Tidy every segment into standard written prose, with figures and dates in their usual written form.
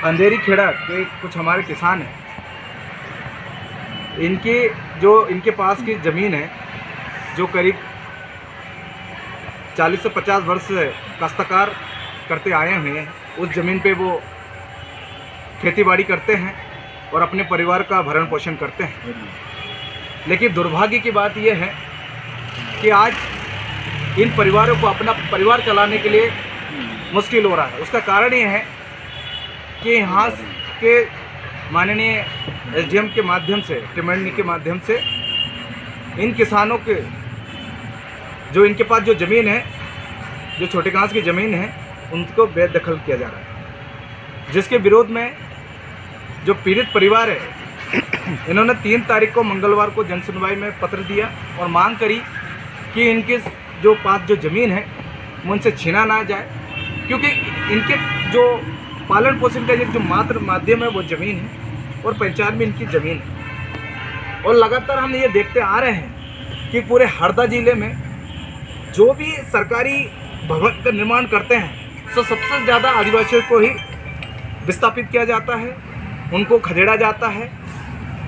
अंधेरी खेड़ा के कुछ हमारे किसान हैं, इनके पास की ज़मीन है जो करीब 40 से 50 वर्ष से काश्तकार करते आए हुए हैं। उस ज़मीन पे वो खेतीबाड़ी करते हैं और अपने परिवार का भरण पोषण करते हैं। लेकिन दुर्भाग्य की बात यह है कि आज इन परिवारों को अपना परिवार चलाने के लिए मुश्किल हो रहा है। उसका कारण ये है कि यहाँ के माननीय एसडीएम के माध्यम से, टिमरनी के माध्यम से इन किसानों के जो इनके पास जो ज़मीन है, जो छोटे घास की ज़मीन है, उनको बेदखल किया जा रहा है। जिसके विरोध में जो पीड़ित परिवार है, इन्होंने 3 तारीख को मंगलवार को जनसुनवाई में पत्र दिया और मांग करी कि इनके जो पास जो ज़मीन है उनसे छीना ना जाए, क्योंकि इनके जो पालन पोषण का जो मात्र माध्यम है वो ज़मीन है और पहचान भी इनकी ज़मीन है। और लगातार हम ये देखते आ रहे हैं कि पूरे हरदा ज़िले में जो भी सरकारी भवन का निर्माण करते हैं तो सबसे ज़्यादा आदिवासियों को ही विस्थापित किया जाता है, उनको खदेड़ा जाता है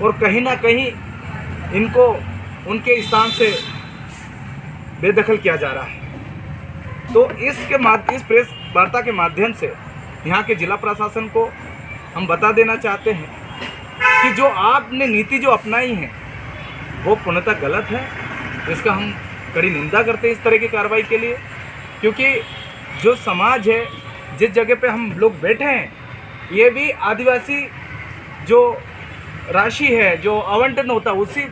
और कहीं ना कहीं इनको उनके स्थान से बेदखल किया जा रहा है। तो इस प्रेस वार्ता के माध्यम से यहाँ के जिला प्रशासन को हम बता देना चाहते हैं कि जो आपने नीति जो अपनाई है वो पूर्णतः गलत है। इसका हम कड़ी निंदा करते हैं इस तरह की कार्रवाई के लिए, क्योंकि जो समाज है, जिस जगह पे हम लोग बैठे हैं, ये भी आदिवासी जो राशि है जो आवंटन होता है उसी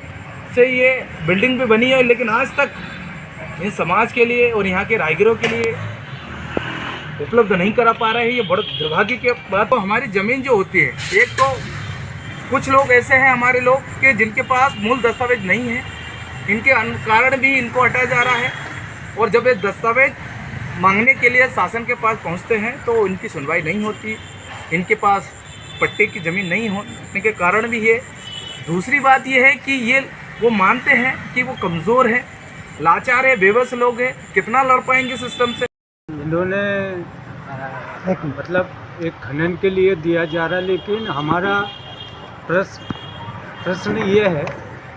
से ये बिल्डिंग भी बनी है। लेकिन आज तक इन समाज के लिए और यहाँ के राहगीरों के लिए उपलब्ध नहीं करा पा रहे हैं। ये बड़ा दुर्भाग्य की बात। तो हमारी ज़मीन जो होती है, एक तो कुछ लोग ऐसे हैं हमारे लोग के जिनके पास मूल दस्तावेज नहीं है, इनके कारण भी इनको हटाया जा रहा है। और जब ये दस्तावेज मांगने के लिए शासन के पास पहुंचते हैं तो इनकी सुनवाई नहीं होती, इनके पास पट्टे की ज़मीन नहीं होने के कारण भी है। दूसरी बात ये है कि ये वो मानते हैं कि वो कमज़ोर है, लाचार है, बेबस लोग हैं, कितना लड़ पाएंगे सिस्टम से। इन्होंने मतलब एक खनन के लिए दिया जा रहा है, लेकिन हमारा प्रश्न ये है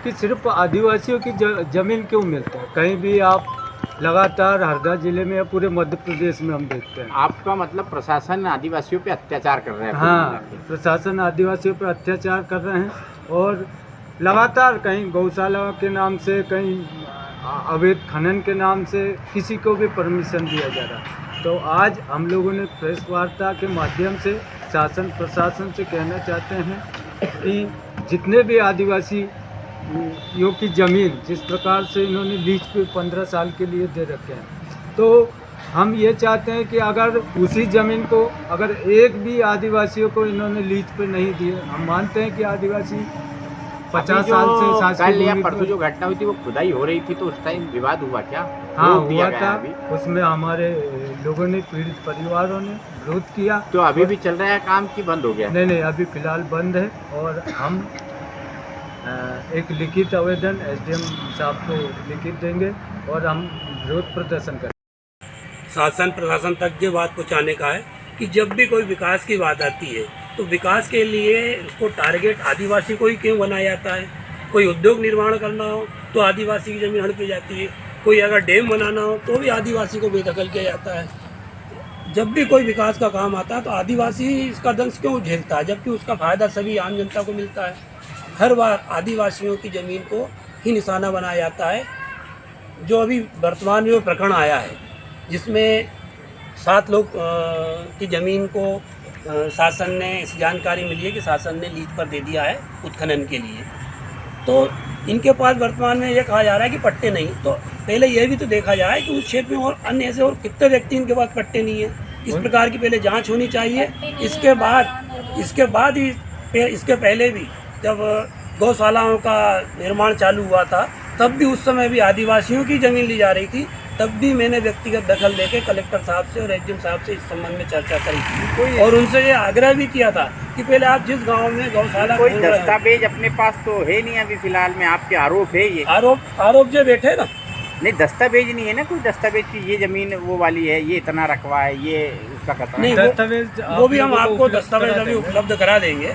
कि सिर्फ आदिवासियों की ज़मीन क्यों मिलता है? कहीं भी आप लगातार हरदा ज़िले में या पूरे मध्य प्रदेश में हम देखते हैं। आपका मतलब प्रशासन आदिवासियों पे अत्याचार कर रहे हैं? हाँ, प्रशासन आदिवासियों पर अत्याचार कर रहे हैं और लगातार कहीं गौशाला के नाम से, कहीं अवैध खनन के नाम से किसी को भी परमिशन दिया जा रहा है। तो आज हम लोगों ने प्रेस वार्ता के माध्यम से शासन प्रशासन से कहना चाहते हैं कि जितने भी आदिवासी यों की ज़मीन जिस प्रकार से इन्होंने लीज पे 15 साल के लिए दे रखे हैं, तो हम ये चाहते हैं कि अगर उसी ज़मीन को अगर एक भी आदिवासियों को इन्होंने लीज पे नहीं दिए, हम मानते हैं कि आदिवासी 50 साल से कल या परसों जो घटना हुई थी वो खुदाई हो रही थी, तो उस टाइम विवाद हुआ क्या? हाँ, हुआ था। उसमें हमारे लोगों ने, पीड़ित परिवारों ने विरोध किया। तो अभी भी चल रहा है काम की बंद हो गया? नहीं, अभी फिलहाल बंद है और हम एक लिखित आवेदन एसडीएम साहब को लिखित देंगे और हम विरोध प्रदर्शन करेंगे। शासन प्रशासन तक ये बात पहुँचाने का है कि जब भी कोई विकास की बात आती है तो विकास के लिए उसको टारगेट आदिवासी को ही क्यों बनाया जाता है? कोई उद्योग निर्माण करना हो तो आदिवासी की ज़मीन हड़पी जाती है, कोई अगर डैम बनाना हो तो भी आदिवासी को बेदखल किया जाता है। जब भी कोई विकास का काम आता है तो आदिवासी इसका दंश क्यों झेलता है, जबकि उसका फ़ायदा सभी आम जनता को मिलता है। हर बार आदिवासियों की ज़मीन को ही निशाना बनाया जाता है। जो अभी वर्तमान में प्रकरण आया है जिसमें 7 लोग की ज़मीन को शासन ने, इस जानकारी मिली है कि शासन ने लीज पर दे दिया है उत्खनन के लिए, तो इनके पास वर्तमान में ये कहा जा रहा है कि पट्टे नहीं। तो पहले यह भी तो देखा जाए कि उस क्षेत्र में और अन्य ऐसे और कितने व्यक्ति इनके पास पट्टे नहीं है। इस प्रकार की पहले जांच होनी चाहिए। इसके बाद ही, इसके पहले भी जब गौशालाओं का निर्माण चालू हुआ था तब भी उस समय भी आदिवासियों की ज़मीन ली जा रही थी, तब भी मैंने व्यक्तिगत दखल लेके कलेक्टर साहब से और एसडीएम साहब से इस संबंध में चर्चा करी थी और उनसे ये आग्रह भी किया था कि पहले आप जिस गांव में गौशाला, कोई दस्तावेज अपने पास तो है नहीं अभी फिलहाल में, आपके आरोप है ये? आरोप जो बैठे ना नहीं, दस्तावेज नहीं है ना कोई दस्तावेज की ये जमीन वो वाली है, ये इतना रकबा है, ये उसका कतरा नहीं, है। दस्तावेज वो भी हम आप लोगों आपको को दस्तावेज उपलब्ध अभी करा देंगे। उपलब्ध करा देंगे,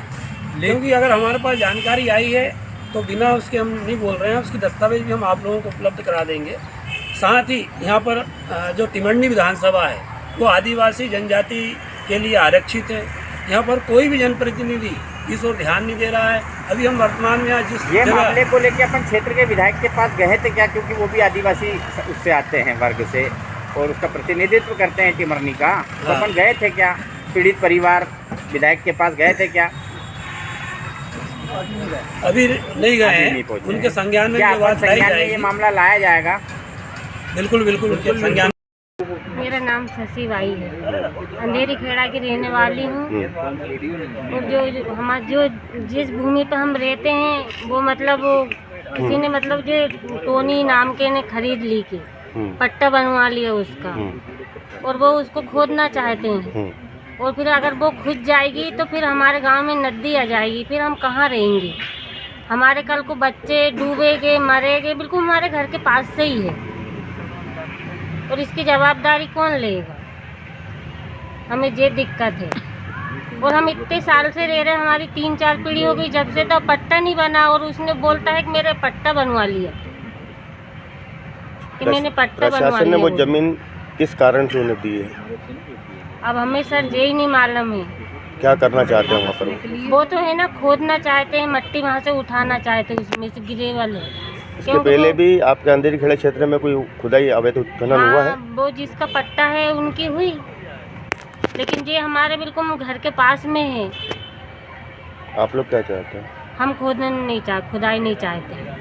क्योंकि अगर हमारे पास जानकारी आई है तो बिना उसके हम नहीं बोल रहे हैं, उसकी दस्तावेज भी हम आप लोगों को उपलब्ध करा देंगे। साथ ही यहाँ पर जो तिमंडी विधानसभा है वो आदिवासी जनजाति के लिए आरक्षित है। यहाँ पर कोई भी जनप्रतिनिधि इस ओर ध्यान नहीं दे रहा है। अभी हम वर्तमान में आज जिस ये जगह मामले को लेके अपन क्षेत्र के विधायक के पास गए थे क्या, क्योंकि वो भी आदिवासी उससे आते हैं वर्ग से और उसका प्रतिनिधित्व करते हैं टिमरनी का, तो हाँ। अपन गए थे क्या पीड़ित परिवार विधायक के पास गए थे क्या? अभी नहीं गए अभी नहीं हैं, पहुंचे उनके हैं। संज्ञान में क्या ये अपन बात लाई संज्ञान में ये जाएगी। मामला लाया जाएगा? बिल्कुल बिल्कुल उनके संज्ञान। मेरा नाम शशि बाई है, अंधेरी खेड़ा की रहने वाली हूँ। और जो जिस भूमि पर हम रहते हैं वो मतलब वो किसी ने मतलब जो टोनी नाम के ने खरीद ली के पट्टा बनवा लिया उसका, और वो उसको खोदना चाहते हैं। और फिर अगर वो खुद जाएगी तो फिर हमारे गांव में नदी आ जाएगी, फिर हम कहाँ रहेंगे? हमारे कल को बच्चे डूबेंगे, मरेंगे, बिल्कुल हमारे घर के पास से ही है। और इसकी जवाबदारी कौन लेगा? हमें ये दिक्कत है। और हम इतने साल से रह रहे हैं, हमारी 3-4 पीढ़ी हो गई जब से, तो पट्टा नहीं बना। और उसने बोलता है कि मेरे पट्टा बनवा लिया, कि मैंने पट्टा बनवा प्रशासन ने लिया। वो बोल। जमीन किस कारण से उन्हें दी है? अब हमें सर यही नहीं मालूम है। क्या करना चाहते हैं वहाँ पर? वो तो है ना, खोदना चाहते हैं, मट्टी वहाँ से उठाना चाहते हैं, उसमें से गिरे वाले। इसके पहले भी आपके अंधेरी खेड़ा क्षेत्र में कोई खुदाई अवैध उत्खनन हुआ है? हाँ, वो जिसका पट्टा है उनकी हुई, लेकिन ये हमारे बिल्कुल घर के पास में है। आप लोग क्या चाहते हैं? हम खोदना नहीं चाहते, खुदाई नहीं चाहते।